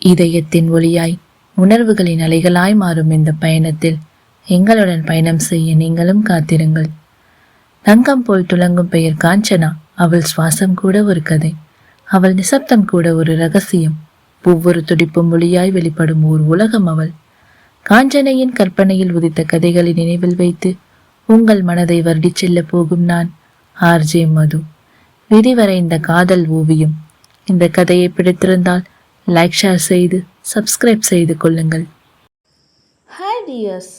இதயத்தின் ஒளியாய் உணர்வுகளின் அலைகளாய் மாறும் இந்த பயணத்தில் எங்களுடன் பயணம் செய்ய நீங்களும் காத்திருங்கள். தங்கம் போல் துளங்கும் பெயர் காஞ்சனா. அவள் சுவாசம் கூட ஒரு கதை, அவள் நிசப்தம் கூட ஒரு ரகசியம். ஒவ்வொரு துடிப்பும் மொழியாய் வெளிப்படும் ஓர் உலகம் அவள். காஞ்சனையின் கற்பனையில் உதித்த கதைகளை நினைவில் வைத்து உங்கள் மனதை வருடிச் செல்ல போகும் நான், ஆர்ஜே மது. விரிவரைந்த காதல் ஓவியம். இந்த கதையை பிடித்திருந்தால் லைக், ஷேர் செய்து சப்ஸ்கிரைப் செய்து கொள்ளுங்கள். Hi tears,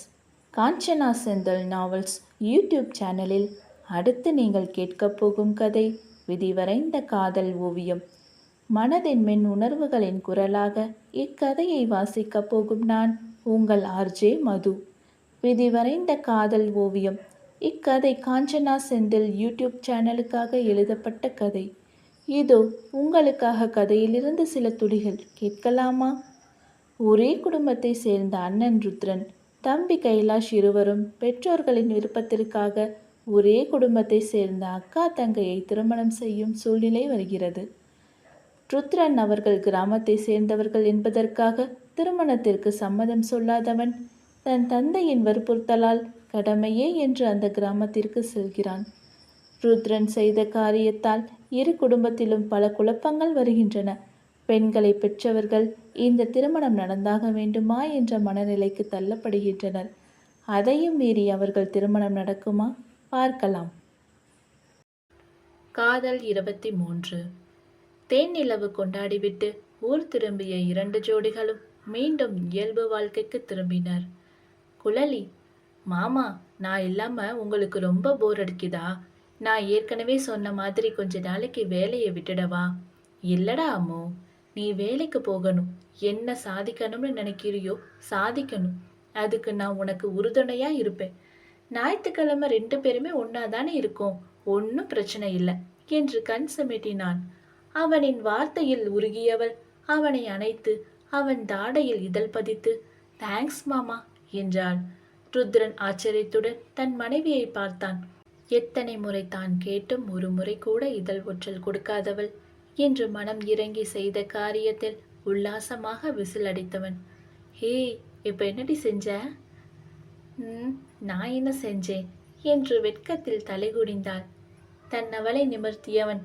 Kanchana Senthil novels YouTube சேனலில் அடுத்து நீங்கள் கேட்கப் போகும் கதை விதிவரைந்த காதல் ஓவியம். மனதின் மென் உணர்வுகளின் குரலாக இக்கதையை வாசிக்கப் போகும் நான், உங்கள் ஆர்ஜே மது. விதிவரைந்த காதல் ஓவியம். இக்கதை காஞ்சனா செந்தில் யூடியூப் சேனலுக்காக எழுதப்பட்ட கதை. இதோ உங்களுக்காக கதையிலிருந்து சில துளிகள் கேட்கலாமா? ஒரே குடும்பத்தை சேர்ந்த அண்ணன் ருத்ரன், தம்பி கைலாஷ் இருவரும் பெற்றோர்களின் விருப்பத்திற்காக ஒரே குடும்பத்தை சேர்ந்த அக்கா தங்கையை திருமணம் செய்யும் சூழ்நிலை வருகிறது. ருத்ரன் அவர்கள் கிராமத்தை சேர்ந்தவர்கள் என்பதற்காக திருமணத்திற்கு சம்மதம் சொல்லாதவன் தன் தந்தையின் வற்புறுத்தலால் கடமையே என்று அந்த கிராமத்திற்கு செல்கிறான். ருத்ரன் செய்த காரியத்தால் இரு குடும்பத்திலும் பல குழப்பங்கள் வருகின்றன. பெண்களை பெற்றவர்கள் இந்த திருமணம் நடந்தாக வேண்டுமா என்ற மனநிலைக்கு தள்ளப்படுகின்றனர். அதையும் மீறி அவர்கள் திருமணம் நடக்குமா? பார்க்கலாம். காதல் 23. தேன்நிலவு கொண்டாடிவிட்டு ஊர் திரும்பிய 2 ஜோடிகளும் மீண்டும் இயல்பு வாழ்க்கைக்கு திரும்பினர். குழலி, மாமா, நான் இல்லாம உங்களுக்கு ரொம்ப போர் அடிக்குதா? நான் ஏற்கனவே சொன்ன மாதிரி கொஞ்ச நாளைக்கு வேலையை விட்டுடவா? இல்லடா அம்மோ, நீ வேலைக்கு போகணும். என்ன சாதிக்கணும்னு நினைக்கிறியோ சாதிக்கணும். அதுக்கு நான் உனக்கு உறுதுணையா இருப்பேன். ஞாயிற்றுக்கிழமை 2 பேருமே ஒன்னாதானே இருக்கோம், ஒன்னும் பிரச்சனை இல்லை என்று கண் சிமிட்டினான். அவனின் வார்த்தையில் உருகியவள் அவனை அணைத்து அவன் தாடையில் இதழ் பதித்து தேங்க்ஸ் மாமா என்றாள். ருத்ரன் ஆச்சரியத்துடன் தன் மனைவியை பார்த்தான். எத்தனை முறை தான் கேட்டும் ஒரு முறை கூட இதழ் ஒற்றல் கொடுக்காதவள் என்று மனம் இறங்கி செய்த காரியத்தில் உல்லாசமாக விசில் அடித்தவன். ஹே, இப்ப என்னடி செஞ்ச? நான் என்ன செஞ்சேன் என்று வெட்கத்தில் தலைகுடிந்தாள். தன் அவளை நிமிர்த்தியவன்,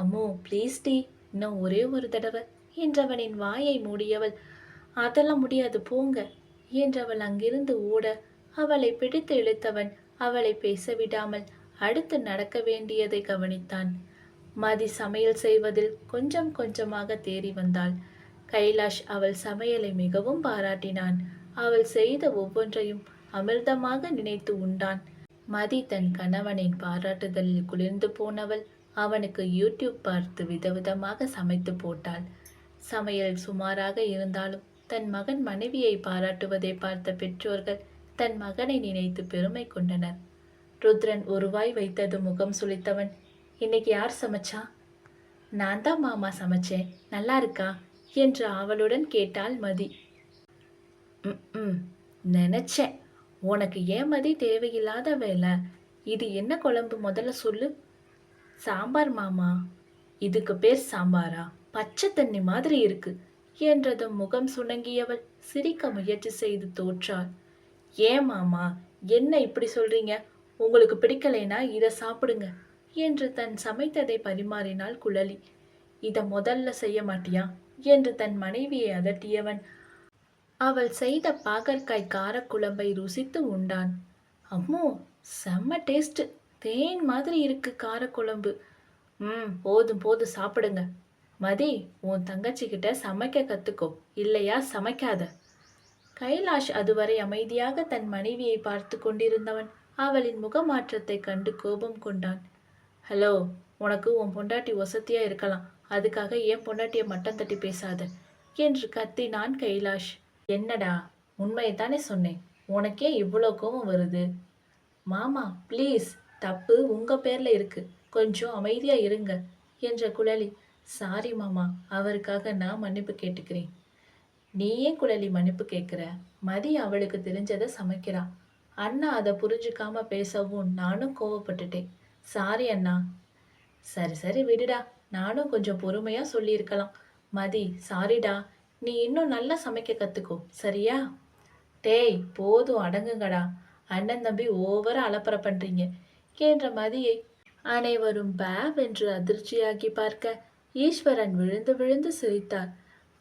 அம்மோ ப்ளீஸ் டி, இன்னும் ஒரே ஒரு தடவை என்றவனின் வாயை மூடியவள், அதெல்லாம் முடியாது போங்க என்றவள் அங்கிருந்து ஓட அவளை பிடித்து இழுத்தவன் அவளை பேச விடாமல் அடுத்து நடக்க வேண்டியதை கவனித்தான். மதி சமையல் செய்வதில் கொஞ்சம் கொஞ்சமாக தேறி வந்தாள். கைலாஷ் அவள் சமையலை மிகவும் பாராட்டினான். அவள் செய்த ஒவ்வொன்றையும் அமிர்தமாக நினைத்து உண்டான். மதி தன் கணவனின் பாராட்டுதலில் குளிர்ந்து போனவள் அவனுக்கு யூடியூப் பார்த்து விதவிதமாக சமைத்து போட்டாள். சமையல் சுமாராக இருந்தாலும் தன் மகன் மனைவியை பாராட்டுவதை பார்த்த பெற்றோர்கள் தன் மகனை நினைத்து பெருமை கொண்டனர். ருத்ரன் ஒருவாய் வைத்தது முகம் சுளித்தவன், இன்னைக்கு யார் சமைச்சா? நான் தான் மாமா சமைச்சேன், நல்லா இருக்கா என்று அவளுடன் கேட்டாள் மதி. நினைச்சேன். உனக்கு ஏன் மதி தேவையில்லாத வேலை. இது என்ன குழம்பு முதல்ல சொல்லு. சாம்பார் மாமா. இதுக்கு பேர் சாம்பாரா? பச்சை தண்ணி மாதிரி இருக்கு என்றதும் முகம் சுணங்கியவள் சிரிக்க முயற்சி செய்து தோற்றாள். ஏன் மாமா, என்ன இப்படி சொல்றீங்க? உங்களுக்கு பிடிக்கலைனா இதை சாப்பிடுங்க என்று தன் சமைத்ததை பரிமாறினாள் குழலி. இதை முதல்ல செய்ய மாட்டியா என்று தன் மனைவியை அதட்டியவன் அவள் செய்த பாகற்காய் காரக்குழம்பை ருசித்து உண்டான். அம்மோ, செம்ம டேஸ்ட், தேன் மாதிரி இருக்கு காரக்குழம்பு. போதும் போதும் சாப்பிடுங்க. மதி, உன் தங்கச்சிக்கிட்ட சமைக்க கத்துக்கோ, இல்லையா சமைக்காத. கைலாஷ் அதுவரை அமைதியாக தன் மனைவியை பார்த்து கொண்டிருந்தவன் அவளின் முகமாற்றத்தை கண்டு கோபம் கொண்டான். ஹலோ, உனக்கு உன் பொண்டாட்டி வசதியா இருக்கலாம், அதுக்காக என் பொண்டாட்டியை மட்டம் தட்டி பேசாத என்று கத்தினான் கைலாஷ். என்னடா, உண்மையைத்தானே சொன்னேன், உனக்கே இவ்வளோ கோபம் வருது? மாமா ப்ளீஸ், தப்பு உங்க பேர்ல இருக்கு, கொஞ்சம் அமைதியா இருங்க என்ற குழலி. சாரி மாமா, அவருக்காக நான் மன்னிப்பு கேட்டுக்கிறேன். நீ ஏன் குழலி மன்னிப்பு கேட்குற? மதி அவளுக்கு தெரிஞ்சதை சமைக்கிறா. அண்ணா அதை புரிஞ்சுக்காம பேசவும் நானும் கோவப்பட்டுட்டேன். சாரி அண்ணா. சரி சரி விடுடா, நானும் கொஞ்சம் பொறுமையா சொல்லியிருக்கலாம். மதி, சாரிடா, நீ இன்னும் நல்லா சமைக்க கத்துக்கோ, சரியா? டேய் போதும் அடங்குங்கடா, அண்ணன் தம்பி ஓவரா அலப்பற பண்றீங்க என்ற மதியை அனைவரும் பேவென்று அதிர்ச்சியாகி பார்க்க ஈஸ்வரன் விழுந்து விழுந்து சிரித்தார்.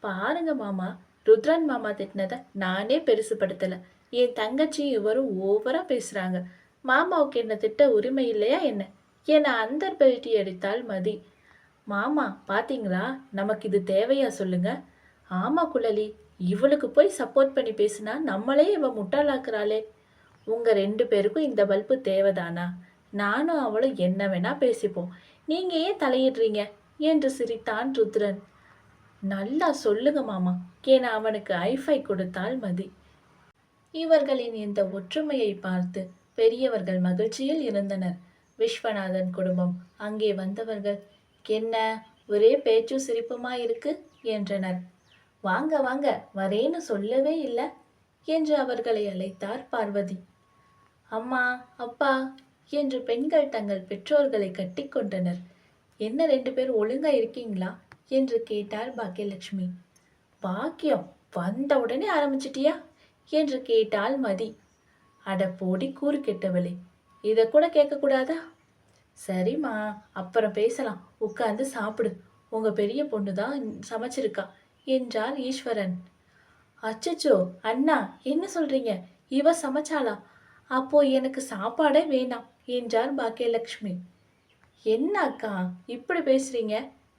பாருங்க மாமா, ருத்ரன் மாமா திட்டினத நானே பெருசுபடுத்தல. என் தங்கச்சி இவரும் ஓவரா பேசுறாங்க. மாமாவுக்கு என்ன திட்ட உரிமை இல்லையா என்ன என அந்தர் பெல்ட்டி அடித்தாள் மதி. மாமா பாத்தீங்களா, நமக்கு இது தேவையா சொல்லுங்க? ஆமா குழலி, இவளுக்கு போய் சப்போர்ட் பண்ணி பேசினா நம்மளே இவ முட்டாளாக்குறாளே. உங்க 2 பேருக்கும் இந்த பல்பு தேவைதானா? நானும் அவளும் என்ன வேணா பேசிப்போம், நீங்க ஏன் தலையிடுறீங்க என்று சிரித்தான் ருத்ரன். நல்லா சொல்லுங்க மாமா என அவனுக்கு ஐஃபை கொடுத்தாள் மதி. இவர்களின் இந்த ஒற்றுமையை பார்த்து பெரியவர்கள் மகிழ்ச்சியில் இருந்தனர். விஸ்வநாதன் குடும்பம் அங்கே வந்தவர்கள், என்ன ஒரே பேச்சும் சிரிப்புமா இருக்கு என்றனர். வாங்க வாங்க, வரேன்னு சொல்லவே இல்லை என்று அவர்களை அழைத்தார் பார்வதி. அம்மா அப்பா என்று பெண்கள் தங்கள் பெற்றோர்களை கட்டிக்கொண்டனர். என்ன 2 பேர் ஒழுங்கா இருக்கீங்களா என்று கேட்டார் பாக்கியலட்சுமி. பாக்கியம், வந்த உடனே ஆரம்பிச்சிட்டியா என்று கேட்டாள் மதி. அட போடி கூறு கெட்டவளே, இதை கூட கேட்கக்கூடாதா? சரிம்மா, அப்புறம் பேசலாம், உட்கார்ந்து சாப்பிடு, உங்க பெரிய பொண்ணு தான் சமைச்சிருக்கா என்றார் ஈஸ்வரன். அச்சச்சோ அண்ணா, என்ன சொல்றீங்க? இவ சமைச்சாளா? அப்போ எனக்கு சாப்பாடே வேண்டாம் என்றார் பாக்கியலட்சுமி. என்ன அக்கா இப்படி பேசுறீங்க?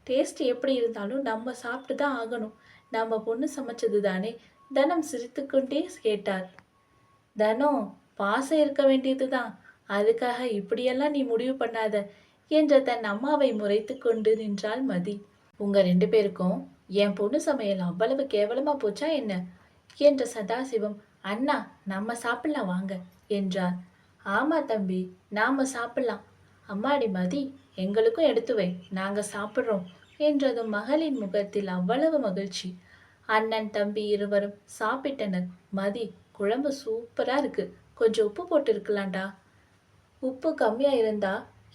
டேஸ்ட் எப்படி இருந்தாலும் நம்ம சாப்பிட்டு தான் ஆகணும். நம்ம பொண்ணு சமைச்சது தானே, தனம் சிரித்துக்கொண்டே கேட்டார். தனம், பாசம் இருக்க வேண்டியதுதான், அதுக்காக இப்படியெல்லாம் நீ முடிவு பண்ணாத என்ற தன் அம்மாவை முறைத்து கொண்டு நின்றாள் மதி. உங்க 2 பேருக்கும் என் பொண்ணு சமையல் அவ்வளவு கேவலமா போச்சா என்ன என்ற சதாசிவம், அண்ணா நம்ம சாப்பிடலாம் வாங்க என்றார். ஆமா தம்பி, நாம சாப்பிடலாம். அம்மாடி மதி, எங்களுக்கும் எடுத்து வை, நாங்க சாப்பிட்றோம் என்றதும் மகளின் முகத்தில் அவ்வளவு மகிழ்ச்சி. அண்ணன் தம்பி இருவரும் சாப்பிட்டனர். மதி, குழம்பு சூப்பரா இருக்கு, கொஞ்சம் உப்பு போட்டு இருக்கலாம்டா. உப்பு கம்மியா இருந்தா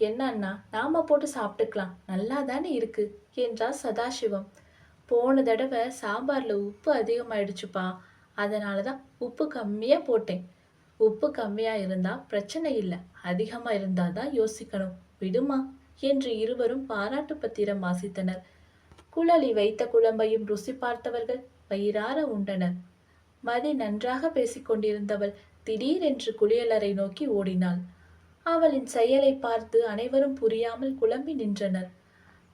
என்ன அண்ணா, நாம போட்டு சாப்பிட்டுக்கலாம், நல்லா தானே இருக்கு என்றார் சதாசிவம். போன தடவை சாம்பார்ல உப்பு அதிகமாயிடுச்சுப்பா, அதனாலதான் உப்பு கம்மியா போட்டேன். உப்பு கம்மியா இருந்தா பிரச்சனை இல்லை, அதிகமா இருந்தாதான் யோசிக்கணும், விடுமா என்று இருவரும் பாராட்டு பத்திரம் வாசித்தனர். குழலி வைத்த குழம்பையும் ருசி பார்த்தவர்கள் வயிறார உண்டனர். மதி நன்றாக பேசிக்கொண்டிருந்தவள் திடீரென்று குளியலறை நோக்கி ஓடினாள். அவளின் செயலை பார்த்து அனைவரும் புரியாமல் குழம்பி நின்றனர்.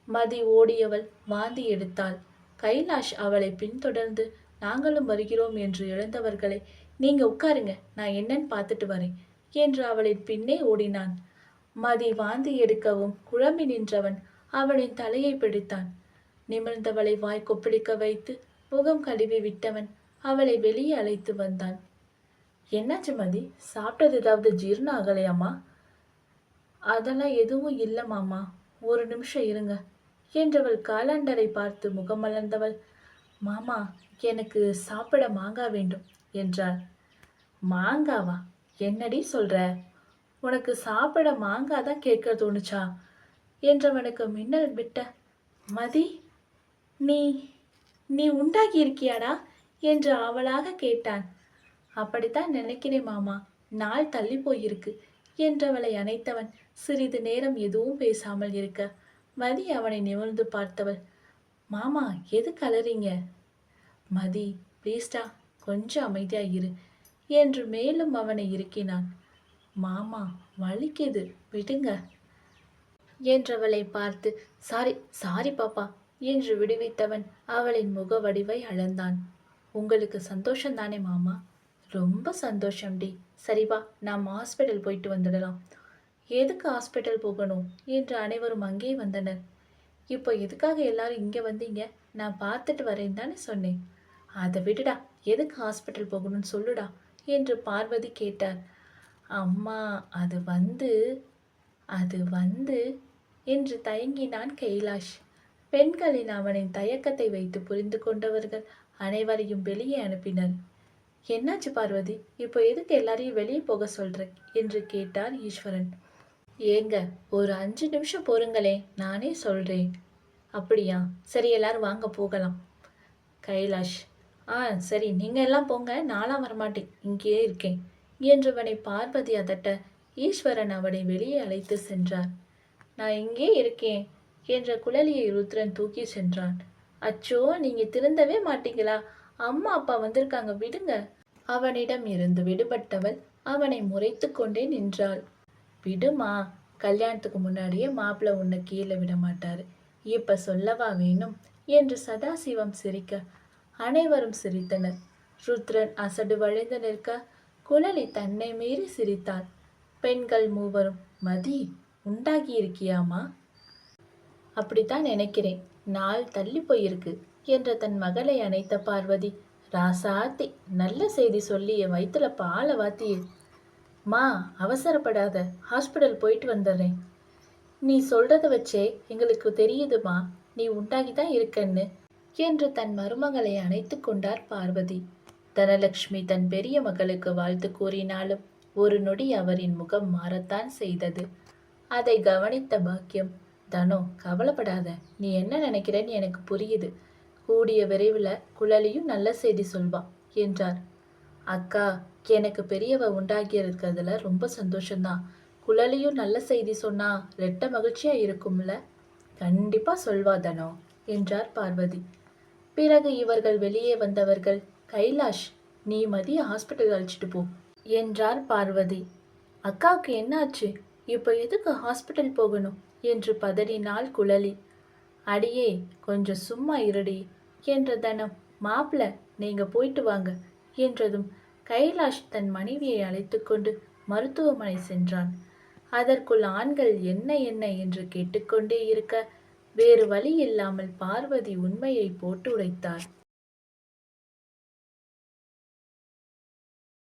மதி ஓடியவள் வாந்தி எடுத்தாள். கைலாஷ் அவளை பின்தொடர்ந்து, நாங்களும் வருகிறோம் என்று எழுந்தவர்களை, நீங்க உட்காருங்க, நான் என்னன்னு பார்த்துட்டு வரேன் என்று அவளின் பின்னே ஓடினான். மதி வாந்தி எடுக்கவும் குழம்பி நின்றவன் அவளின் தலையை பிடித்தான். நிமிர்ந்தவளை வாய் கொப்பளிக்க வைத்து முகம் கழுவி விட்டவன் அவளை வெளியே அழைத்து வந்தான். என்னாச்சு மதி, சாப்பிட்டது ஏதாவது ஜீரணம் ஆகலையாமா? அதெல்லாம் எதுவும் இல்லை மாமா, ஒரு நிமிஷம் இருங்க என்றவள் காலண்டரை பார்த்து முகமலர்ந்தவள், மாமா எனக்கு சாப்பிட மாங்காய் வேண்டும் என்றாள். மாங்காவா? என்னடி சொல்ற? உனக்கு சாப்பிட மாங்காய் தான் கேட்க தோணுச்சா என்றவனுக்கு மின்னல் விட்ட, மதி நீ நீ உண்டாகி இருக்கியாடா என்று அவளாக கேட்டான். அப்படித்தான் நினைக்கிறேன் மாமா, நாள் தள்ளி போயிருக்கு என்றவளை அணைத்தவன் சிறிது நேரம் எதுவும் பேசாமல் இருக்க மதி அவனை நிமிர்ந்து பார்த்தவள், மாமா எது கலறீங்க? மதி ப்ளீஸ்டா, கொஞ்சம் அமைதியா இரு என்று மேலும் அவனை இறுக்கினான். மாமா வலிக்குது, விடுங்க என்றவளை பார்த்து, சாரி சாரி பாப்பா என்று விடுவித்தவன் அவளின் முக வடிவை அளந்தான். உங்களுக்கு சந்தோஷம் தானே மாமா? ரொம்ப சந்தோஷம்டி. சரிவா, நாம் ஹாஸ்பிட்டல் போயிட்டு வந்துடலாம். எதுக்கு ஹாஸ்பிட்டல் போகணும் என்று அனைவரும் அங்கே வந்தனர். இப்போ எதுக்காக எல்லாரும் இங்கே வந்தீங்க? நான் பார்த்துட்டு வரேன் தானே சொன்னேன். அதை விடுடா, எதுக்கு ஹாஸ்பிட்டல் போகணும்னு சொல்லுடா என்று பார்வதி கேட்டார். அம்மா அது வந்து என்று தயங்கினான் கைலாஷ். பெண்களின் அவனின் தயக்கத்தை வைத்து புரிந்து கொண்டவர்கள் அனைவரையும் வெளியே அனுப்பினர். என்னாச்சு பார்வதி, இப்போ எதுக்கு எல்லாரையும் வெளியே போக சொல்ற என்று கேட்டார் ஈஸ்வரன். ஏங்க ஒரு 5 நிமிஷம் பொறுங்களே, நானே சொல்றேன். அப்படியா, சரி எல்லாரும் வாங்க போகலாம். கைலாஷ், ஆ சரி, நீங்க எல்லாம் போங்க, நான்லாம் வரமாட்டேன், இங்கேயே இருக்கேன் என்றவனை பார்வதி அதட்ட, ஈஸ்வரன் அவனை வெளியே அழைத்து சென்றார். நான் இங்கே இருக்கேன் என்ற குழலியை ருத்ரன் தூக்கி சென்றான். அச்சோ, நீங்க திருந்தவே மாட்டீங்களா? அம்மா அப்பா வந்திருக்காங்க, விடுங்க. அவனிடம் இருந்து விடுபட்டவள் அவனை முறைத்து கொண்டே நின்றாள். விடுமா, கல்யாணத்துக்கு முன்னாடியே மாப்பிள்ளை உன்னை கீழே விட மாட்டாரு, இப்ப சொல்லவா வேணும் என்று சதாசிவம் சிரிக்க அனைவரும் சிரித்தனர். ருத்ரன் அசடு வழிந்து நிற்க குழலி தன்னை மீறி சிரித்தாள். பெண்கள் மூவரும், மதி, உண்டாகி இருக்கியாமா? அப்படித்தான் நினைக்கிறேன், நாள் தள்ளி போயிருக்கு என்ற தன் மகளை அணைத்த பார்வதி, ராசாத்தி, நல்ல செய்தி சொல்லி என் வயிற்றுல பாலை வாத்தியே. மா, அவசரப்படாத, ஹாஸ்பிட்டல் போயிட்டு வந்துடுறேன். நீ சொல்றத வச்சே எங்களுக்கு தெரியுதுமா, நீ உண்டாகிதான் இருக்கன்னு என்று தன் மருமகளை அணைத்து கொண்டார் பார்வதி. தனலட்சுமி தன் பெரிய மகளுக்கு வாழ்த்து கூறினாலும் ஒரு நொடி அவரின் முகம் மாறத்தான் செய்தது. அதை கவனித்த பாக்கியம், தனோ, கவலைப்படாத, நீ என்ன நினைக்கிறேன்னு எனக்கு புரியுது, கூடிய விரைவில் குழலியும் நல்ல செய்தி சொல்வா என்றார். அக்கா, எனக்கு பெரியவ உண்டாகி இருக்கிறதுல ரொம்ப சந்தோஷம்தான். குழலியும் நல்ல செய்தி சொன்னா ரெட்ட மகிழ்ச்சியா இருக்கும்ல. கண்டிப்பா சொல்வா தனோ என்றார் பார்வதி. பிறகு இவர்கள் வெளியே வந்தவர்கள், கைலாஷ், நீ மதிய ஹாஸ்பிட்டல் அழைச்சிட்டு போ என்றார் பார்வதி. அக்காவுக்கு என்னாச்சு, இப்போ எதுக்கு ஹாஸ்பிட்டல் போகணும் என்று பதறினாள் குழலி. அடியே, கொஞ்சம் சும்மா இருடி என்ற தனம், மாப்பிள்ள, நீங்க போயிட்டு வாங்க என்றதும் கைலாஷ் தன் மனைவியை அழைத்து கொண்டு மருத்துவமனை சென்றான். அதற்குள் ஆண்கள் என்ன என்ன என்று கேட்டுக்கொண்டே இருக்க வேறு வழி இல்லாமல் பார்வதி உண்மையை போட்டு உடைத்தார்.